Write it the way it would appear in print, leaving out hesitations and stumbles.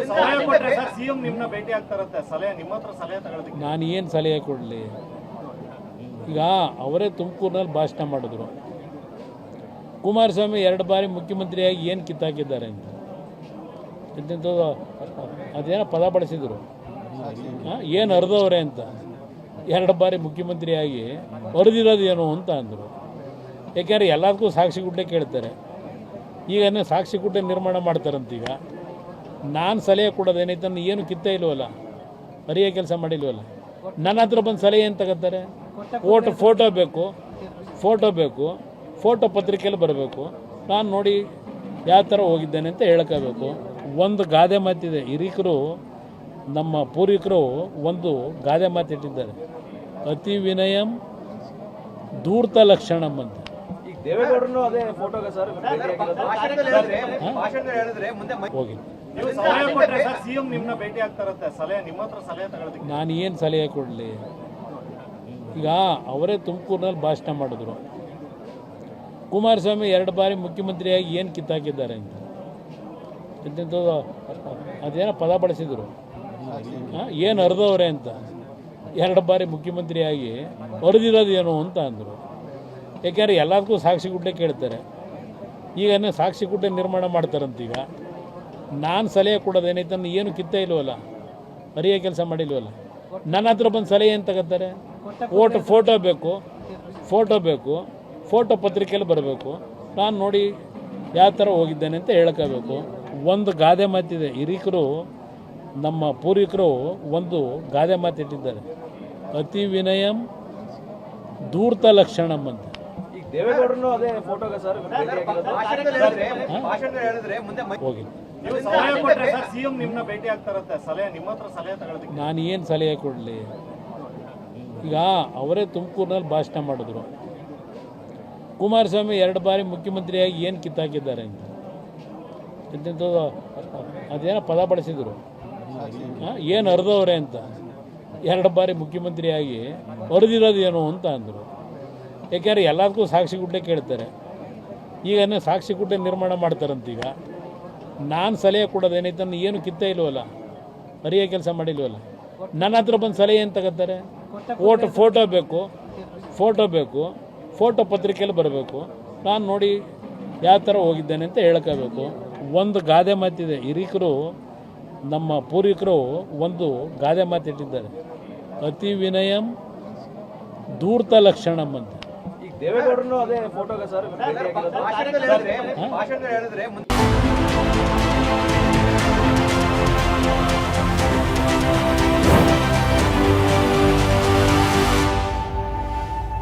ಸಲಹೆ ಕೊಟ್ಟರೆ sir CM ನಿಮ್ಮನ್ನ ಭೇಟಿ ಆಗ್ತಾರಂತೆ, ಸಲಹೆ ನಿಮ್ಮ ಹತ್ರ ಸಲಹೆ ತಗೊಳ್ಳೋದಕ್ಕೆ ನಾನು ಏನು ಸಲಹೆ ಕೊಡಲಿ? ಈಗ ಅವರೇ ತುಮಕೂರಿನಲ್ಲಿ ಭಾಷಣ ಮಾಡಿದ್ರು, ಕುಮಾರಸ್ವಾಮಿ 2 ಬಾರಿ ಮುಖ್ಯಮಂತ್ರಿಯಾಗಿ ಏನು ಕಿತ್ತಾಕಿದ್ದಾರೆ ಅಂತ. ಅದೇನೋ ಪದ ಬಳಸಿದರು, ಏನು ಅರ್ಧವ್ರೆ ಅಂತ. 2 ಬಾರಿ ಮುಖ್ಯಮಂತ್ರಿಯಾಗಿ ಅರ್ದಿರೋದು ಏನು ಅಂತ ಅಂದರು. ಯಾಕೆಂದರೆ ಎಲ್ಲದಕ್ಕೂ ಸಾಕ್ಷಿ ಗುಡ್ಡೆ ಕೇಳ್ತಾರೆ. ಈಗ ಸಾಕ್ಷಿ ಗುಡ್ಡೆ ನಿರ್ಮಾಣ ಮಾಡ್ತಾರಂತೀಗ. ನಾನು ಸಲಹೆ ಕೊಡೋದೇನೈತೆ, ಏನು ಕಿತ್ತ ಇಲ್ವಲ್ಲ, ಅರಿಯೋ ಕೆಲಸ ಮಾಡಿಲ್ವಲ್ಲ. ನನ್ನ ಹತ್ರ ಬಂದು ಸಲಹೆ ಏನು ತಗೋತಾರೆ? ಫೋಟೋ ಬೇಕು, ಫೋಟೋ ಪತ್ರಿಕೆಯಲ್ಲಿ ಬರಬೇಕು. ನಾನು ನೋಡಿ ಯಾವ ಥರ ಹೋಗಿದ್ದೇನೆ ಅಂತ ಹೇಳ್ಕೋಬೇಕು. ಒಂದು ಗಾದೆ ಮಾತಿದೆ, ಹಿರಿಕರು ನಮ್ಮ ಪೂರ್ವಿಕರು ಒಂದು ಗಾದೆ ಮಾತಿಟ್ಟಿದ್ದಾರೆ, ಅತಿ ವಿನಯಂ ಧೂರ್ತ ಲಕ್ಷಣಂ ಅಂತ. ದೇವೇಗೌಡರು ಅದೇ ಫೋಟೋಗೆ ಸರ್ ಹೋಗಿ ಸಲಹೆ ಕೊಟ್ಟರೆ ಸರ್ ಸಿಎಂ ನಿಮ್ಮನ್ನ ಭೇಟಿ ಆಗ್ತಾರಂತೆ, ಸಲಹೆ ನಿಮ್ಮ ಹತ್ರ ಸಲಹೆ ತಗೊಳ್ಳೋದಕ್ಕೆ ನಾನು ಏನು ಸಲಹೆ ಕೊಡಲಿ? ಈಗ ಅವರೇ ತುಮಕೂರಿನಲ್ಲಿ ಭಾಷಣ ಮಾಡಿದ್ರು, ಕುಮಾರಸ್ವಾಮಿ 2 ಬಾರಿ ಮುಖ್ಯಮಂತ್ರಿಯಾಗಿ ಏನು ಕಿತ್ತಾಕಿದ್ದಾರೆ ಅಂತ. ಅದೇನೋ ಪದ ಬಳಸಿದರು, ಏನು ಅರ್ಧವ್ರೆ ಅಂತ. 2 ಬಾರಿ ಮುಖ್ಯಮಂತ್ರಿಯಾಗಿ ಅರ್ದಿರೋದು ಏನು ಅಂತ ಅಂದರು. ಯಾಕೆಂದರೆ ಎಲ್ಲದಕ್ಕೂ ಸಾಕ್ಷಿ ಗುಡ್ಡೆ ಕೇಳ್ತಾರೆ. ಈಗ ಸಾಕ್ಷಿ ಗುಡ್ಡೆ ನಿರ್ಮಾಣ ಮಾಡ್ತಾರಂತೀಗ. ನಾನು ಸಲಹೆ ಕೊಡೋದೇನೈತೆ, ಏನು ಕಿತ್ತ ಇಲ್ವಲ್ಲ, ಅರಿಯೋ ಕೆಲಸ ಮಾಡಿಲ್ವಲ್ಲ. ನನ್ನ ಹತ್ರ ಬಂದು ಸಲಹೆ ಏನು ತಗೋತಾರೆ? ಫೋಟೋ ಬೇಕು, ಫೋಟೋ ಪತ್ರಿಕೆಯಲ್ಲಿ ಬರಬೇಕು. ನಾನು ನೋಡಿ ಯಾವ ಥರ ಹೋಗಿದ್ದೇನೆ ಅಂತ ಹೇಳ್ಕೋಬೇಕು. ಒಂದು ಗಾದೆ ಮಾತಿದೆ, ಹಿರಿಕರು ನಮ್ಮ ಪೂರ್ವಿಕರು ಒಂದು ಗಾದೆ ಮಾತಿಟ್ಟಿದ್ದಾರೆ, ಅತಿ ವಿನಯಂ ಧೂರ್ತ ಲಕ್ಷಣಂ ಅಂತ. ದೇವೇಗೌಡರು ಅದೇ ಫೋಟೋಗೆ ಸರ್ ಹೋಗಿ ಸಲಹೆ ಕೊಟ್ಟರೆ ಸರ್ ಸಿಎಂ ನಿಮ್ಮನ್ನ ಭೇಟಿ ಆಗ್ತಾರಂತೆ, ಸಲಹೆ ನಿಮ್ಮ ಹತ್ರ ಸಲಹೆ ತಗೊಳ್ಳೋದಕ್ಕೆ ನಾನು ಏನು ಸಲಹೆ ಕೊಡಲಿ? ಈಗ ಅವರೇ ತುಮಕೂರಿನಲ್ಲಿ ಭಾಷಣ ಮಾಡಿದ್ರು, ಕುಮಾರಸ್ವಾಮಿ 2 ಬಾರಿ ಮುಖ್ಯಮಂತ್ರಿಯಾಗಿ ಏನು ಕಿತ್ತಾಕಿದ್ದಾರೆ ಅಂತ. ಅದೇನೋ ಪದ ಬಳಸಿದರು, ಏನು ಅರ್ಧವ್ರೆ ಅಂತ. 2 ಬಾರಿ ಮುಖ್ಯಮಂತ್ರಿಯಾಗಿ ಅರ್ದಿರೋದು ಏನು ಅಂತ ಅಂದರು. ಯಾಕೆಂದರೆ ಎಲ್ಲದಕ್ಕೂ ಸಾಕ್ಷಿ ಗುಡ್ಡೆ ಕೇಳ್ತಾರೆ. ಈಗ ಸಾಕ್ಷಿ ಗುಡ್ಡೆ ನಿರ್ಮಾಣ ಮಾಡ್ತಾರಂತೀಗ. ನಾನು ಸಲಹೆ ಕೊಡೋದೇನೈತೆ, ಏನು ಕಿತ್ತ ಇಲ್ವಲ್ಲ, ಅರಿಯೋ ಕೆಲಸ ಮಾಡಿಲ್ವಲ್ಲ. ನನ್ನ ಹತ್ರ ಬಂದು ಸಲಹೆ ಏನು ತಗೋತಾರೆ? ಫೋಟೋ ಬೇಕು, ಫೋಟೋ ಪತ್ರಿಕೆಯಲ್ಲಿ ಬರಬೇಕು. ನಾನು ನೋಡಿ ಯಾವ ಥರ ಹೋಗಿದ್ದೇನೆ ಅಂತ ಹೇಳ್ಕೋಬೇಕು. ಒಂದು ಗಾದೆ ಮಾತಿದೆ, ಹಿರಿಕರು ನಮ್ಮ ಪೂರ್ವಿಕರು ಒಂದು ಗಾದೆ ಮಾತಿಟ್ಟಿದ್ದಾರೆ, ಅತಿ ವಿನಯಂ ಧೂರ್ತ ಲಕ್ಷಣಂ ಅಂತ. ದೇವೇಗೌಡರು ಅದೇ ಫೋಟೋಗೆ ಸರ್